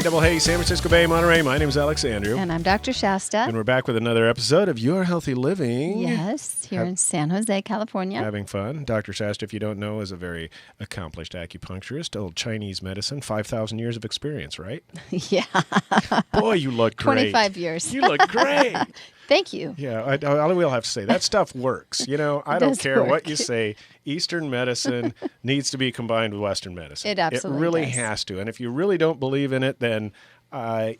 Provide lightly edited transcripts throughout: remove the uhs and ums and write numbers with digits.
double hey, San Francisco Bay, Monterey. My name is Alex Andrew. And I'm Dr. Shasta. And we're back with another episode of Your Healthy Living. Yes, here in San Jose, California. Having fun. Dr. Shasta, if you don't know, is a very accomplished acupuncturist, old Chinese medicine, 5,000 years of experience, right? Yeah. Boy, you look great. 25 years. You look great. Thank you. Yeah, I will have to say, that stuff works. You know, I don't care what you say. Eastern medicine needs to be combined with Western medicine. It absolutely really does. has to. And if you really don't believe in it, then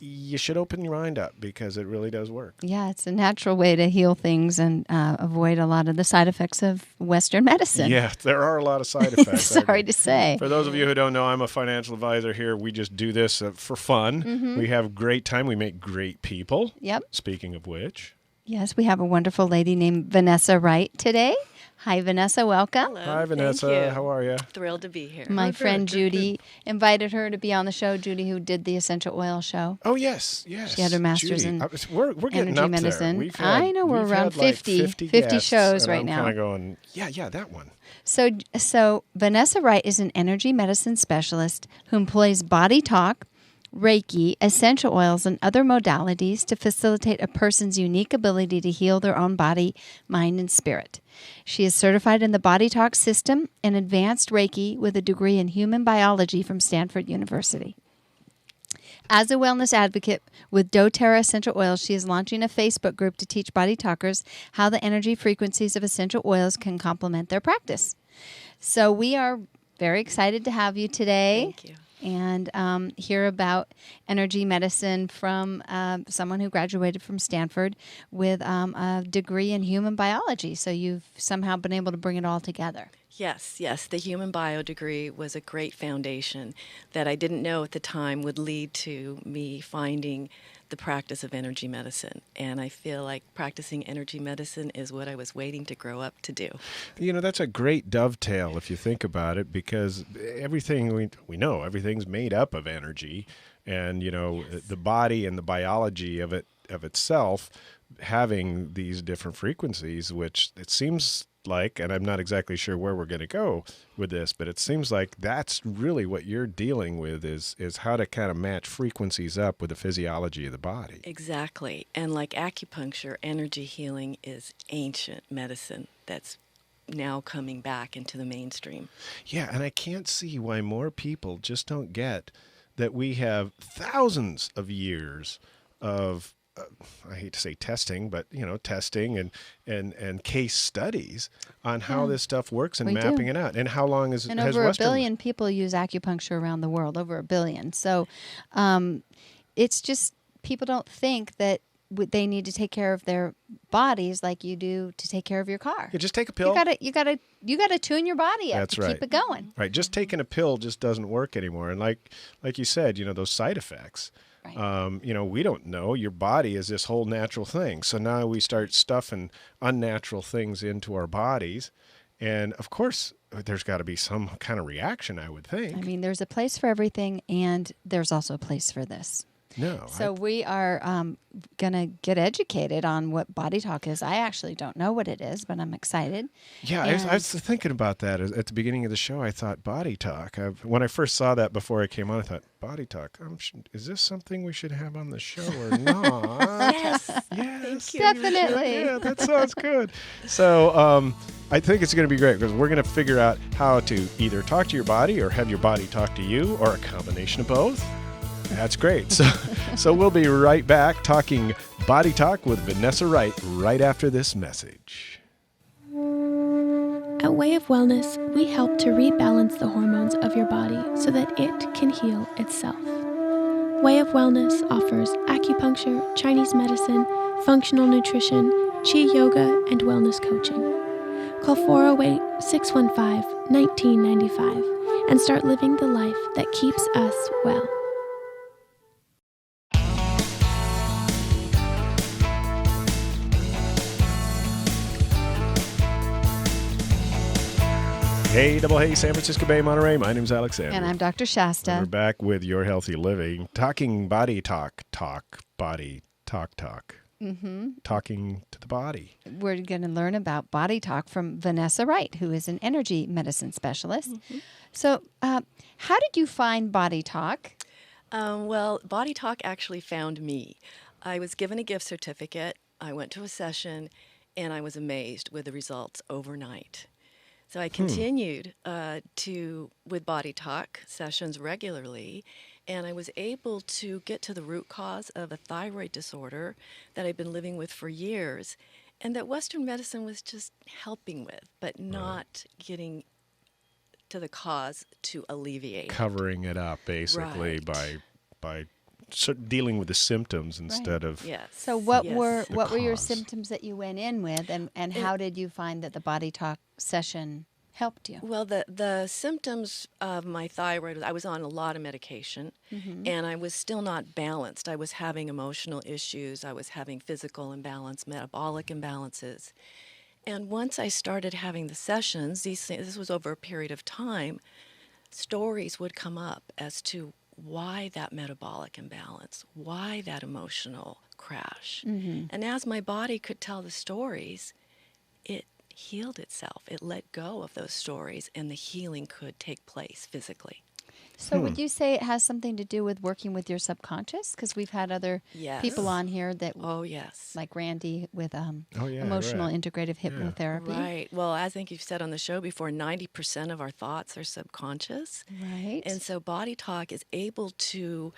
you should open your mind up because it really does work. Yeah, it's a natural way to heal things and avoid a lot of the side effects of Western medicine. Yeah, there are a lot of side effects. Sorry to say. For those of you who don't know, I'm a financial advisor here. We just do this for fun. Mm-hmm. We have a great time. We make great people. Yep. Speaking of which. Yes, we have a wonderful lady named Vanessa Wright today. Hi, Vanessa. Welcome. Hello. Hi, Vanessa. Thank you. How are you? Thrilled to be here. My friend good, Judy invited her to be on the show. Judy, who did the essential oil show. Oh, yes. She had her master's Judy. in we're getting energy up medicine. There. I know we're around like 50 guests, shows and right I'm now. kind of going, yeah, that one. So Vanessa Wright is an energy medicine specialist who employs body talk, Reiki, essential oils, and other modalities to facilitate a person's unique ability to heal their own body, mind, and spirit. She is certified in the Body Talk system and advanced Reiki with a degree in human biology from Stanford University. As a wellness advocate with doTERRA essential oils, she is launching a Facebook group to teach body talkers how the energy frequencies of essential oils can complement their practice. So we are very excited to have you today. Thank you. And hear about energy medicine from someone who graduated from Stanford with a degree in human biology. So you've somehow been able to bring it all together. Yes. The human bio degree was a great foundation that I didn't know at the time would lead to me finding the practice of energy medicine. And I feel like practicing energy medicine is what I was waiting to grow up to do. You know, that's a great dovetail if you think about it, because everything we know, everything's made up of energy. And, you know, yes. The body and the biology of itself having these different frequencies, which it seems like, and I'm not exactly sure where we're going to go with this, but it seems like that's really what you're dealing with is how to kind of match frequencies up with the physiology of the body. Exactly. And like acupuncture, energy healing is ancient medicine that's now coming back into the mainstream. Yeah, and I can't see why more people just don't get that we have thousands of years of I hate to say testing, but, you know, testing and case studies on how this stuff works and mapping it out. And how long has over Western... a billion people use acupuncture around the world, over a billion. So it's just people don't think that they need to take care of their bodies like you do to take care of your car. Yeah, just take a pill. You gotta tune your body up. That's to right. Keep it going. Right. Just taking a pill just doesn't work anymore. And like you said, you know, those side effects. Right. You know, we don't know. Your body is this whole natural thing. So now we start stuffing unnatural things into our bodies. And, of course, there's got to be some kind of reaction, I would think. I mean, there's a place for everything, and there's also a place for this. No. So we are going to get educated on what body talk is. I actually don't know what it is, but I'm excited. Yeah, I was thinking about that at the beginning of the show. I thought body talk. When I first saw that before I came on, I thought, body talk, is this something we should have on the show or not? Yes. Yes. Definitely. Yeah, that sounds good. So I think it's going to be great because we're going to figure out how to either talk to your body or have your body talk to you or a combination of both. That's great. So we'll be right back talking Body Talk with Vanessa Wright right after this message. At Way of Wellness, we help to rebalance the hormones of your body so that it can heal itself. Way of Wellness offers acupuncture, Chinese medicine, functional nutrition, Qi yoga, and wellness coaching. Call 408-615-1995 and start living the life that keeps us well. Hey, double hey, San Francisco Bay, Monterey. My name's Alex Andrew. And I'm Dr. Shasta. And we're back with Your Healthy Living, talking body talk, body talk. Mm-hmm. Talking to the body. We're going to learn about body talk from Vanessa Wright, who is an energy medicine specialist. Mm-hmm. So how did you find body talk? Well, Body Talk actually found me. I was given a gift certificate. I went to a session, and I was amazed with the results overnight. So I continued with Body Talk sessions regularly, and I was able to get to the root cause of a thyroid disorder that I'd been living with for years, and that Western medicine was just helping with, but not getting to the cause to alleviate. Covering it up, basically, Right. by dealing with the symptoms instead of Yes. So what Yes. were The what were your cause. symptoms that you went in with, and how did you find that the Body Talk session helped you? Well, the symptoms of my thyroid, I was on a lot of medication, and I was still not balanced. I was having emotional issues. I was having physical imbalance, metabolic imbalances. And once I started having the sessions, this was over a period of time, stories would come up as to why that metabolic imbalance, why that emotional crash. And as my body could tell the stories, it healed itself. It let go of those stories, and the healing could take place physically. So would you say it has something to do with working with your subconscious? Because we've had other Yes. people on here that, Oh, yes. like Randy, with Oh, yeah, emotional right. integrative hypnotherapy. Right. Well, I think you've said on the show before, 90% of our thoughts are subconscious. Right. And so Body Talk is able to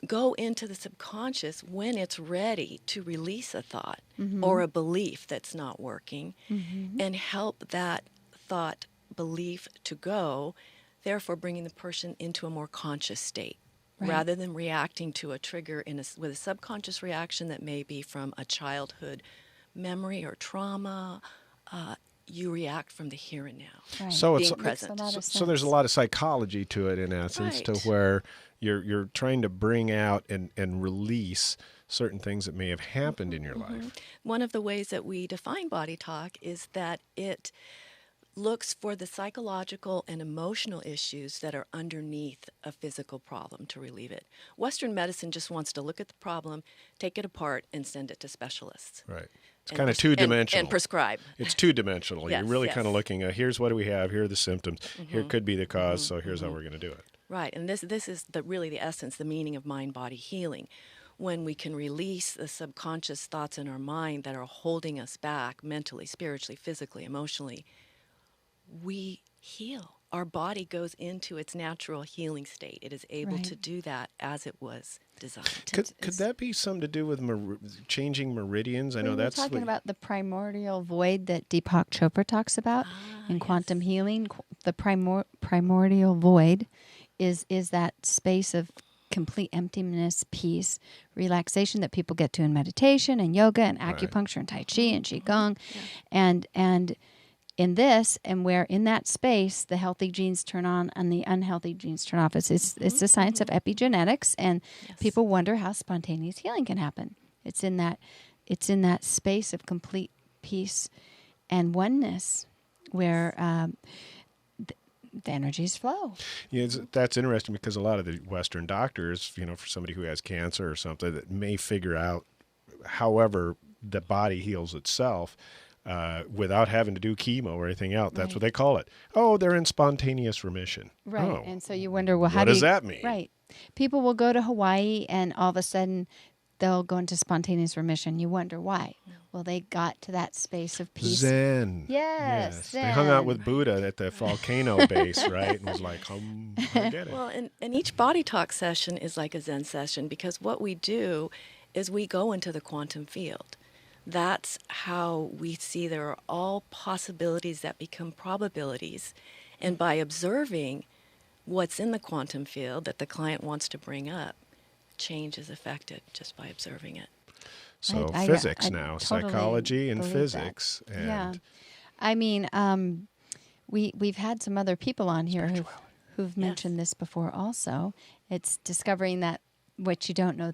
go into the subconscious when it's ready to release a thought or a belief that's not working and help that thought, belief to go, therefore bringing the person into a more conscious state. Right. Rather than reacting to a trigger with a subconscious reaction that may be from a childhood memory or trauma, you react from the here and now. Right. So Being it's present. Makes a lot of so there's a sense. lot of psychology to it in essence, to Right. where you're trying to bring out and release certain things that may have happened in your life. One of the ways that we define Body Talk is that it looks for the psychological and emotional issues that are underneath a physical problem to relieve it. Western medicine just wants to look at the problem, take it apart, and send it to specialists. Right. It's And kind of pres- two-dimensional. And prescribe. It's two-dimensional. Yes, You're really yes. kind of looking at, here's what do we have, here are the symptoms, here could be the cause, so here's how we're going to do it. Right, and this is really the essence, the meaning of mind-body healing. When we can release the subconscious thoughts in our mind that are holding us back mentally, spiritually, physically, emotionally, we heal. Our body goes into its natural healing state. It is able Right. to do that as it was designed. Could that be something to do with changing meridians? I know We were that's talking what, about the primordial void that Deepak Chopra talks about in quantum healing. The primordial void is that space of complete emptiness, peace, relaxation that people get to in meditation and yoga and acupuncture and tai chi and qigong, and in this, and where in that space the healthy genes turn on and the unhealthy genes turn off. It's the science of epigenetics, and people wonder how spontaneous healing can happen. It's in that space of complete peace and oneness where the energies flow. Yeah, that's interesting because a lot of the Western doctors, for somebody who has cancer or something, that may figure out however the body heals itself without having to do chemo or anything else. That's what they call it. Oh, they're in spontaneous remission. Right. Oh, And so you wonder, well, how what do does you, that mean? Right. People will go to Hawaii and all of a sudden they'll go into spontaneous remission. You wonder why. Well, they got to that space of peace. Zen. Yes, They hung out Zen. with Buddha at the volcano base, right? And was like, I get it. Well, and each Body Talk session is like a Zen session because what we do is we go into the quantum field. That's how we see there are all possibilities that become probabilities. And by observing what's in the quantum field that the client wants to bring up, change is affected just by observing it. So I physics now, totally psychology and believe physics. that. And Yeah. I mean, we've had some other people on here who've mentioned this before also. It's discovering that what you don't know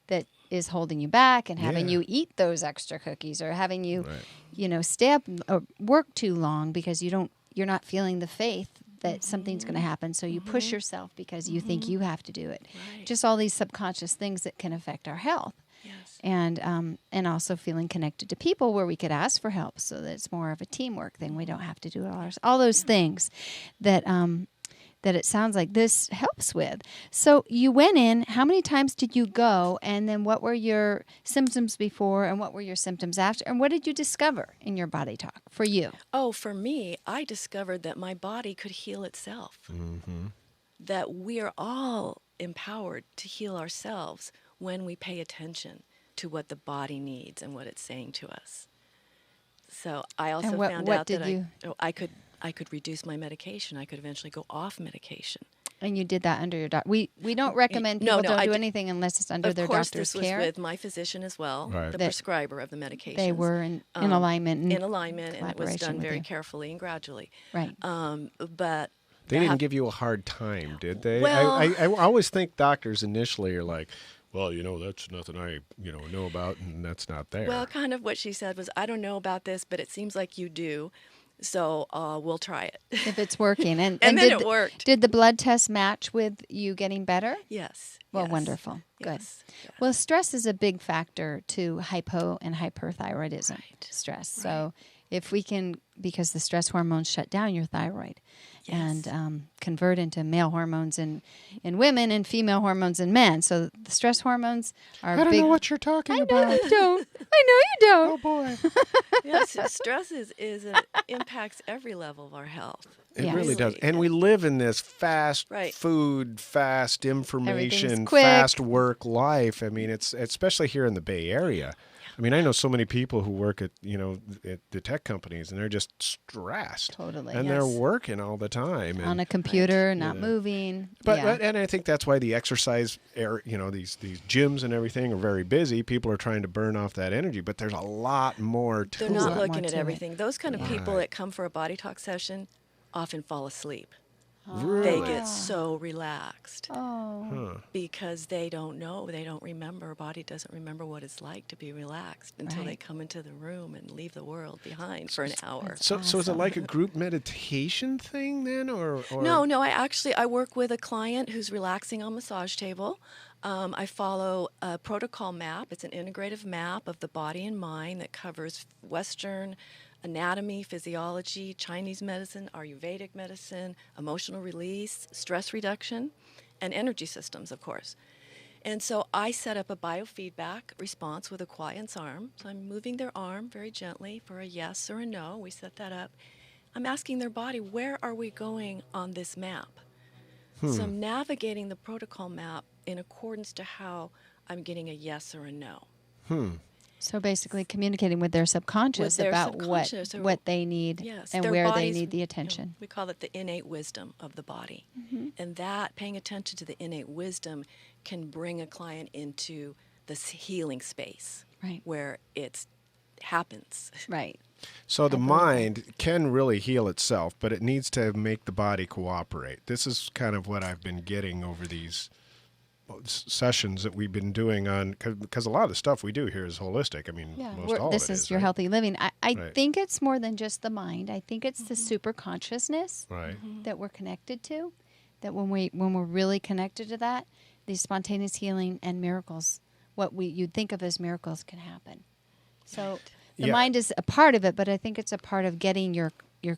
that is holding you back and having you eat those extra cookies or having you, stay up or work too long because you're not feeling the faith that something's going to happen. So you push yourself because you think you have to do it. Right. Just all these subconscious things that can affect our health. Yes. And also feeling connected to people where we could ask for help so that it's more of a teamwork thing. We don't have to do it all those things that that it sounds like this helps with. So you went in, how many times did you go, and then what were your symptoms before and what were your symptoms after, and what did you discover in your body talk for you? Oh, for me, I discovered that my body could heal itself. Mm-hmm. That we are all empowered to heal ourselves when we pay attention to what the body needs and what it's saying to us. So I also found out that I could reduce my medication. I could eventually go off medication. And you did that under your doctor. We don't recommend people don't do anything unless it's under their doctor's care. Of course, this was with my physician as well, the prescriber of the medications. They were in alignment. In alignment, and it was done very carefully and gradually. Right. But they didn't give you a hard time, did they? Well, I always think doctors initially are like, well, that's nothing I know about, and that's not there. Well, kind of what she said was, I don't know about this, but it seems like you do. So we'll try it. If it's working. And then it worked. Did the blood test match with you getting better? Yes. Well, wonderful. Good. Yes. Well, stress is a big factor to hypo and hyperthyroidism stress. So if we can, because the stress hormones shut down your thyroid and convert into male hormones in women and female hormones in men. So the stress hormones are I don't know what you're talking about. I know you don't. Oh, boy. Yes, stress impacts every level of our health. It really does. And we live in this fast food, fast information, fast work life. I mean, it's especially here in the Bay Area. I mean, I know so many people who work at the tech companies, and they're just stressed. Totally. And they're working all the time. On a computer, not moving. But and I think that's why the exercise, these gyms and everything are very busy. People are trying to burn off that energy, but there's a lot more to it. They're not looking at everything. Those kind of people that come for a body talk session often fall asleep. Really? They get so relaxed Oh. because they don't know, they don't remember. Our body doesn't remember what it's like to be relaxed until they come into the room and leave the world behind for an hour. So is it like a group meditation thing then, or? No. I work with a client who's relaxing on a massage table. I follow a protocol map. It's an integrative map of the body and mind that covers Western anatomy, physiology, Chinese medicine, Ayurvedic medicine, emotional release, stress reduction, and energy systems, of course. And so I set up a biofeedback response with a quiet's arm. So I'm moving their arm very gently for a yes or a no. We set that up. I'm asking their body, where are we going on this map? So I'm navigating the protocol map in accordance to how I'm getting a yes or a no. So basically communicating with their subconscious about what they need and where they need the attention. We call it the innate wisdom of the body. And that, paying attention to the innate wisdom, can bring a client into this healing space where it happens. Right. So the mind can really heal itself, but it needs to make the body cooperate. This is kind of what I've been getting over these sessions that we've been doing on, because a lot of the stuff we do here is holistic. I mean, most all of it is. This is your healthy living. I think it's more than just the mind. I think it's the super consciousness that we're connected to, that when we're really connected to that, these spontaneous healing and miracles, what you'd think of as miracles, can happen. So the mind is a part of it, but I think it's a part of getting your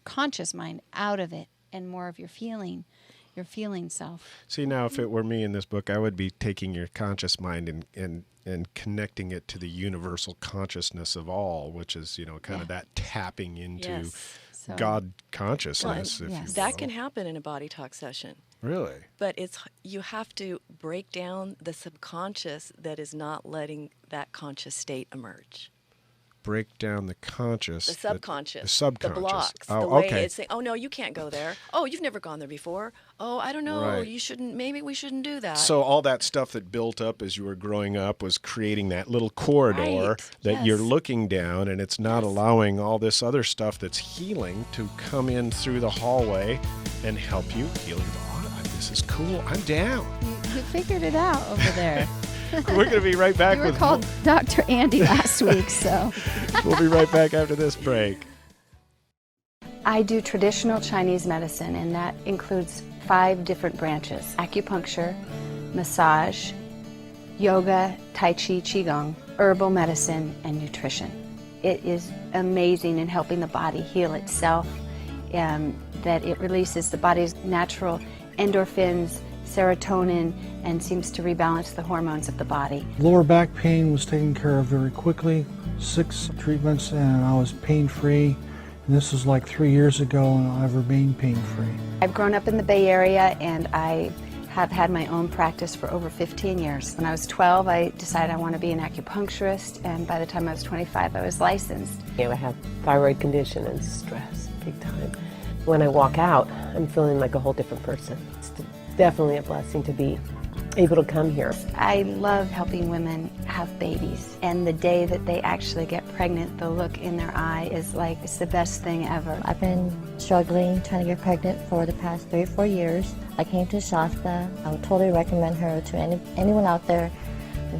conscious mind out of it and more of your feeling self. See, now if it were me in this book, I would be taking your conscious mind and connecting it to the universal consciousness of all, which is, kind of that tapping into God consciousness, if you will. That can happen in a body talk session. Really? But you have to break down the subconscious that is not letting that conscious state emerge. Break down the conscious. The subconscious. The subconscious. The blocks. Oh, the way okay. it's saying, oh, no, you can't go there. Oh, you've never gone there before. Oh, I don't know. Right. You shouldn't. Maybe we shouldn't do that. So all that stuff that built up as you were growing up was creating that little corridor that you're looking down, and it's not allowing all this other stuff that's healing to come in through the hallway and help you heal your body. This is cool. I'm down. You figured it out over there. We're going to be right back. You were called Dr. Andy last week, so. We'll be right back after this break. I do traditional Chinese medicine, and that includes 5 different branches: acupuncture, massage, yoga, tai chi, qigong, herbal medicine, and nutrition. It is amazing in helping the body heal itself, that it releases the body's natural endorphins, serotonin, and seems to rebalance the hormones of the body. Lower back pain was taken care of very quickly. 6 treatments and I was pain-free. And this was like 3 years ago and I've remained pain-free. I've grown up in the Bay Area and I have had my own practice for over 15 years. When I was 12, I decided I want to be an acupuncturist, and by the time I was 25, I was licensed. I have thyroid condition and stress, big time. When I walk out, I'm feeling like a whole different person. It's definitely a blessing to be able to come here. I love helping women have babies, and the day that they actually get pregnant, the look in their eye is like, it's the best thing ever. I've been struggling trying to get pregnant for the past 3 or 4 years. I came to Shasta. I would totally recommend her to anyone out there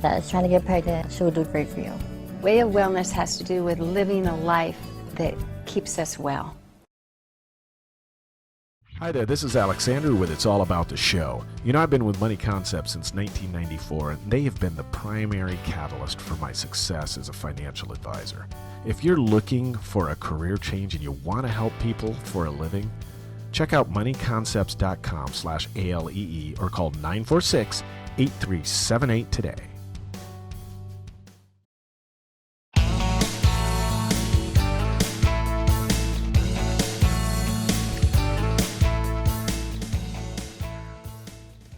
that is trying to get pregnant. She will do great for you. Way of wellness has to do with living a life that keeps us well. Hi there, this is Alexander with It's All About the Show. You know, I've been with Money Concepts since 1994, and they have been the primary catalyst for my success as a financial advisor. If you're looking for a career change and you want to help people for a living, check out moneyconcepts.com/ALEE or call 946-8378 today.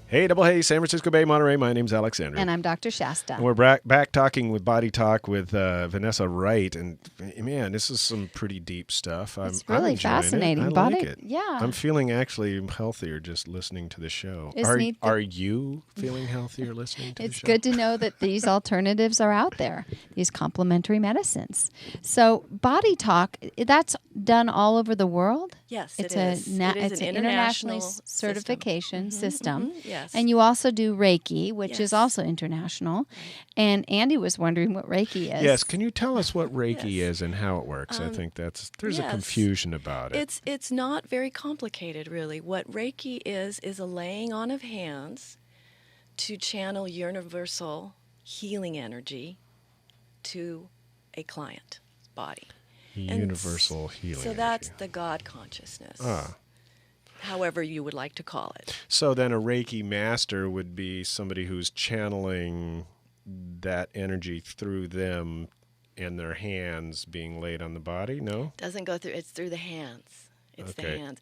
Hey, double hey, San Francisco Bay, Monterey. My name's Alexander. And I'm Dr. Shasta. And we're back talking with Body Talk with Vanessa Wright. And man, this is some pretty deep stuff. It's really I'm fascinating. I Body, like it. Yeah. I'm feeling actually healthier just listening to the show. Are you feeling healthier listening to the show? It's good to know that these alternatives are out there, these complementary medicines. So Body Talk, that's done all over the world? Yes, it's it is. It's an international system. certification system. Yes. And you also do Reiki, which Yes. is also international. Right. And Andy was wondering what Reiki is. Yes, can you tell us what Reiki is and how it works? I think there's a confusion about it. It's not very complicated, really. What Reiki is a laying on of hands to channel universal healing energy to a client's body. Universal healing So energy. that's the God consciousness. However you would like to call it. So then a Reiki master would be somebody who's channeling that energy through them and their hands being laid on the body? No? Doesn't go through, it's through the hands. It's Okay. the hands.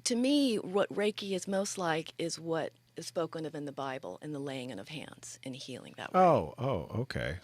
To me, what Reiki is most like is what is spoken of in the Bible in the laying on of hands and healing that way. Oh, okay.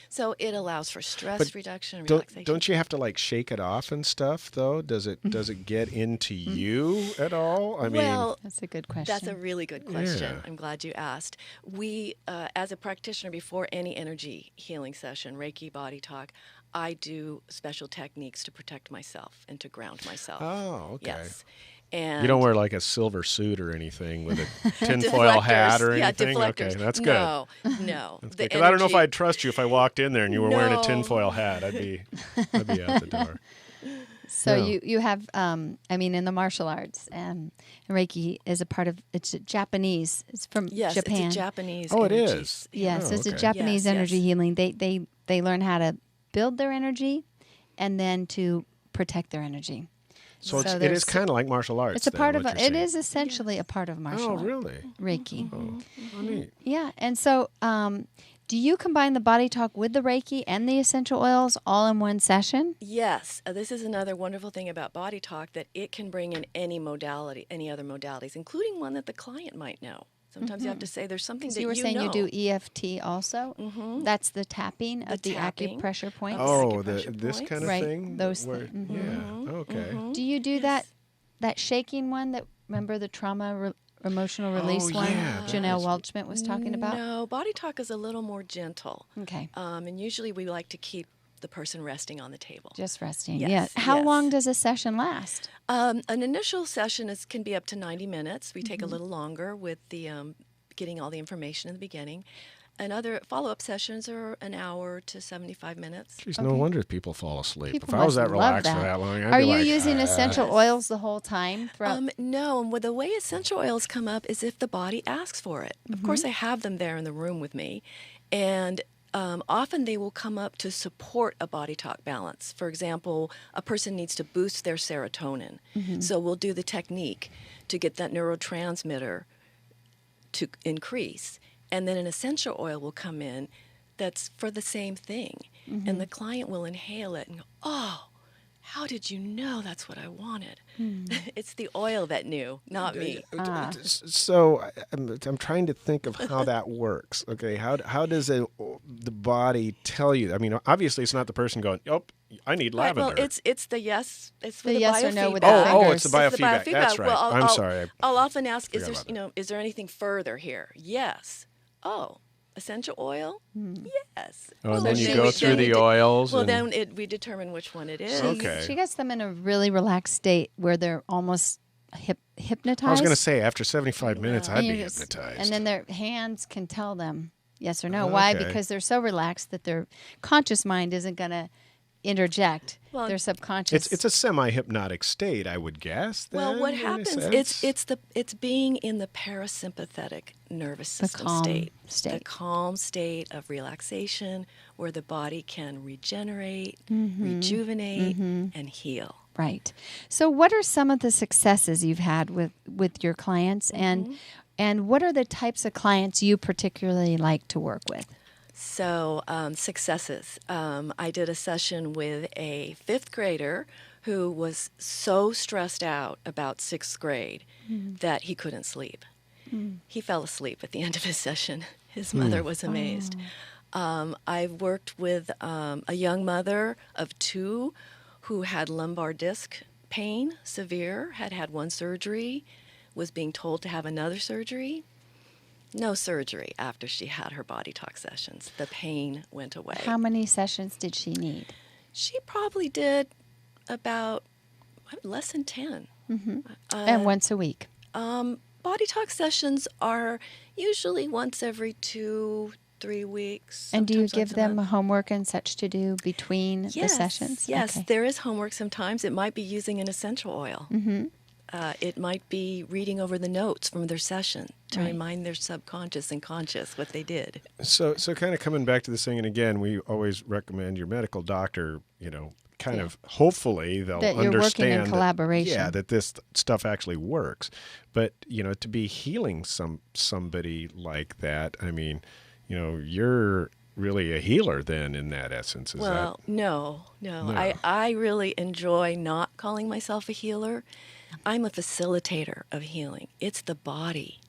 So it allows for stress reduction and Don't, relaxation. don't you have to like shake it off and stuff though? Does it get into you at all? I mean, well, That's a good question. that's a really good question. Yeah. I'm glad you asked. We, as a practitioner, before any energy healing session, Reiki, Body Talk, I do special techniques to protect myself and to ground myself. oh, okay. Yes. And You don't wear like a silver suit or anything with a tinfoil hat or Deflectors. anything? Yeah, Okay, deflectors. that's good. No. Because I don't know if energy- I'd trust you if I walked in there and you were wearing a No. tinfoil hat. I'd be out the door. So Yeah. you have, in the martial arts, Reiki is a part of, it's Japanese. It's from Yes, Japan. it's a Japanese Oh, it energy. is? Yes, Oh, it's a okay. Japanese Yes, energy yes. healing. They learn how to build their energy and then to protect their energy. So it is there's- kind of like martial arts. It's a then, part of what it. you're It saying. is essentially a part of martial Oh, art. really? Reiki. Oh, neat. Yeah, and so do you combine the Body Talk with the Reiki and the essential oils all in one session? Yes, this is another wonderful thing about Body Talk, that it can bring in any modality, any other modalities, including one that the client might know. Sometimes you have to say there's something So that you were saying know. you do EFT also? That's the tapping of the tapping. acupressure points? Oh, acupressure this points. kind of Right, thing? those Where- things. Yeah, okay. Do you do that shaking one that, remember the trauma emotional release one yeah, that Janelle was- Welchman was talking about? No, Body Talk is a little more gentle. Okay. And usually we like to keep the person resting on the table. Just resting. Yes, Yeah. How yes. long does a session last? An initial session can be up to 90 minutes. We take a little longer with the getting all the information in the beginning. And other follow-up sessions are an hour to 75 minutes. Geez, no wonder people fall asleep. People If I was must that love relaxed that. for that long, I'd Are be you like, using essential oils the whole time throughout? No, and the way essential oils come up is if the body asks for it. Of course, I have them there in the room with me, and often they will come up to support a body talk balance. For example, a person needs to boost their serotonin. So we'll do the technique to get that neurotransmitter to increase. And then an essential oil will come in that's for the same thing. And the client will inhale it and go, oh, how did you know that's what I wanted? It's the oil that knew, not me. So I'm trying to think of how that works. Okay, how does the body tell you? I mean, obviously it's not the person going, "Oh, I need lavender." Well, it's the yes. It's for The the yes or biofeedback. no with the fingers. It's the biofeedback. That's right. Well, I'm sorry. I'll often ask, forgot about that. is there anything further here? Yes. Oh, essential oil? Yes. Oh, and then you then go we- through then we the di- oils. Well, and... then we determine which one it is. Okay. She gets them in a really relaxed state where they're almost hypnotized. I was going to say, after 75 minutes, I'd And be you're just- hypnotized. And then their hands can tell them yes or no. Why? Okay. Because they're so relaxed that their conscious mind isn't going to interject Well, their subconscious. It's a semi-hypnotic state, I would guess. Well, then, what in a happens? sense. It's being in the parasympathetic nervous system calm state, state. the calm state of relaxation, where the body can regenerate, Mm-hmm. rejuvenate, and heal. Right. So what are some of the successes you've had with your clients, and what are the types of clients you particularly like to work with? So, successes. I did a session with a 5th grader who was so stressed out about 6th grade that he couldn't sleep. He fell asleep at the end of his session. His mother was amazed. I've worked with a young mother of 2 who had lumbar disc pain, severe, had 1 surgery, was being told to have another surgery. No surgery after she had her body talk sessions. The pain went away. How many sessions did she need? She probably did about less than 10. And once a week. Body talk sessions are usually once every 2-3 weeks. And do you sometimes give once a them month. homework and such to do between the sessions? Yes, Okay. there is homework sometimes. It might be using an essential oil. It might be reading over the notes from their session to remind their subconscious and conscious what they did. So kind of coming back to this thing, and again, we always recommend your medical doctor, kind of hopefully they'll That you're working in understand collaboration. that this stuff actually works. But, to be healing somebody like that, I mean, you're really a healer then in that essence. Is Well, no. I really enjoy not calling myself a healer. I'm a facilitator of healing. It's the body,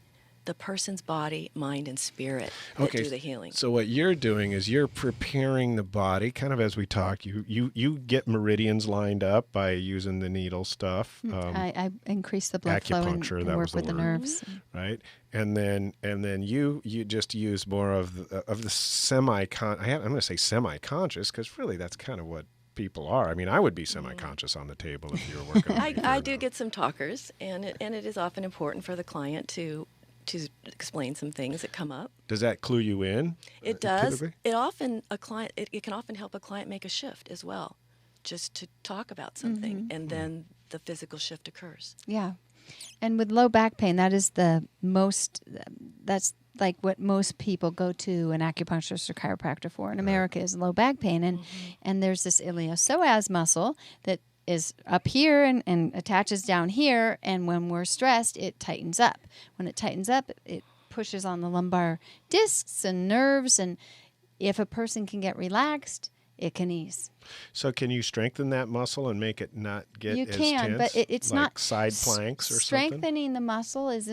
the person's body, mind, and spirit that do the healing. So what you're doing is you're preparing the body, kind of as we talk. You get meridians lined up by using the needle stuff. I increase the blood flow and acupuncture, that work was the with the word. nerves. Right, and then you just use more of the semi-con. I'm going to say semi-conscious because really that's kind of what people are. I mean, I would be semi-conscious on the table if you were working. with me I for do get some talkers, and it is often important for the client to explain some things that come up. Does that clue you in? It does. Typically? It can often help a client make a shift as well, just to talk about something, and then the physical shift occurs. Yeah. And with low back pain, that's like what most people go to an acupuncturist or chiropractor for in America is low back pain. And there's this iliopsoas muscle that is up here and attaches down here. And when we're stressed, it tightens up. When it tightens up, it pushes on the lumbar discs and nerves. And if a person can get relaxed, it can ease. So can you strengthen that muscle and make it not get You as can, tense? but it's like not side planks or strengthening the muscle is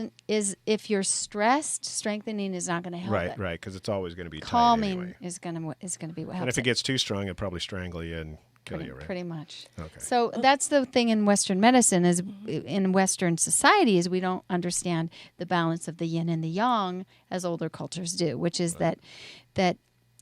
if you're stressed, strengthening is not going to help something? it. Right, because it's always going to be Calming tight anyway. is going to be what helps. And if it gets too strong, it'll probably strangle you and kill you, right? Pretty much. Okay. So that's the thing in Western medicine is in Western society is we don't understand the balance of the yin and the yang as older cultures do, which is that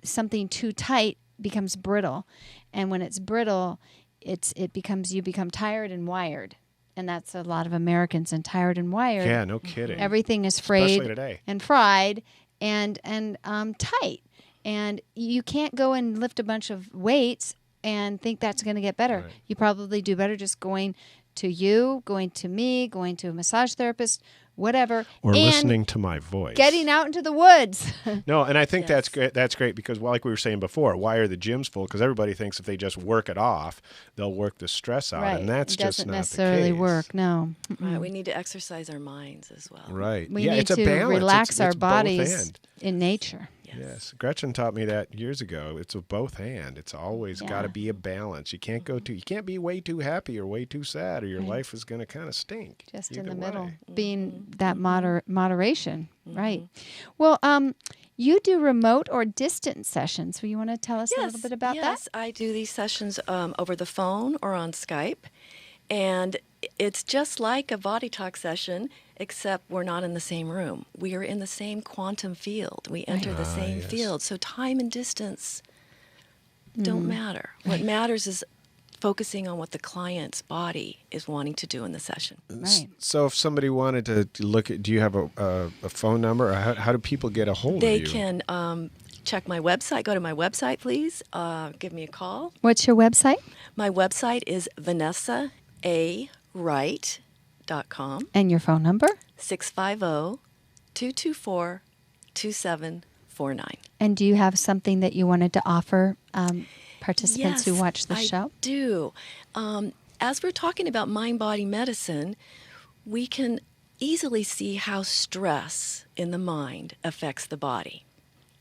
something too tight becomes brittle, and when it's brittle, you become tired and wired, and that's a lot of Americans and tired and wired. Yeah, no kidding. Everything is Especially frayed today. and fried and tight, and you can't go and lift a bunch of weights and think that's going to get better. Right. You probably do better just going to you, going to me, going to a massage therapist, whatever. Or and listening to my voice. getting out into the woods. No, and I think that's great. That's great because, like we were saying before, why are the gyms full? Because everybody thinks if they just work it off, they'll work the stress out, Right. and that's It just doesn't not necessarily the case. work. No. Right, we need to exercise our minds as well. Right. We yeah, need it's a to balance. relax our it's both bodies and. in nature. Yes, Gretchen taught me that years ago. It's a both hand. It's always got to be a balance. You can't you can't be way too happy or way too sad, or your life is going to kind of stink. Just either in the way. middle, being that moderation. Right. Well, you do remote or distant sessions. So you want to tell us a little bit about that? Yes, I do these sessions over the phone or on Skype. And it's just like a body talk session, except we're not in the same room. We are in the same quantum field. We enter the same field. So time and distance don't matter. What matters is focusing on what the client's body is wanting to do in the session. Right. So if somebody wanted to look at, do you have a phone number? Or how do people get a hold They of you? can check my website. Go to my website, please. Give me a call. What's your website? My website is VanessaAWright.com. And your phone number? 650-224-2749. And do you have something that you wanted to offer participants who watch the show? I do. As we're talking about mind-body medicine, we can easily see how stress in the mind affects the body.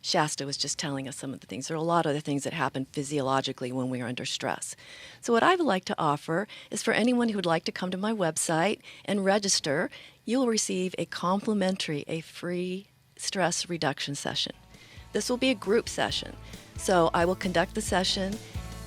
Shasta was just telling us some of the things. There are a lot of other things that happen physiologically when we are under stress. So what I would like to offer is for anyone who would like to come to my website and register, you'll receive a free stress reduction session. This will be a group session. So I will conduct the session,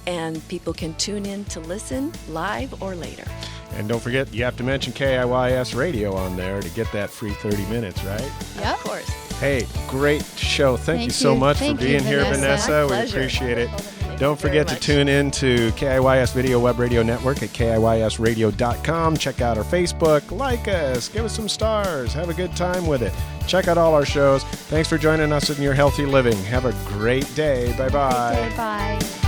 and people can tune in to listen live or later. And don't forget, you have to mention KIYS Radio on there to get that free 30 minutes, right? Yep. Of course. Hey, great show. Thank you Thank so you. much Thank for you, being here, Vanessa. Vanessa. We Pleasure. appreciate it. Thank Don't you very forget to much. tune in to KIYS Video Web Radio Network at KIYSradio.com. Check out our Facebook. Like us. Give us some stars. Have a good time with it. Check out all our shows. Thanks for joining us in your healthy living. Have a great day. Bye-bye. Bye.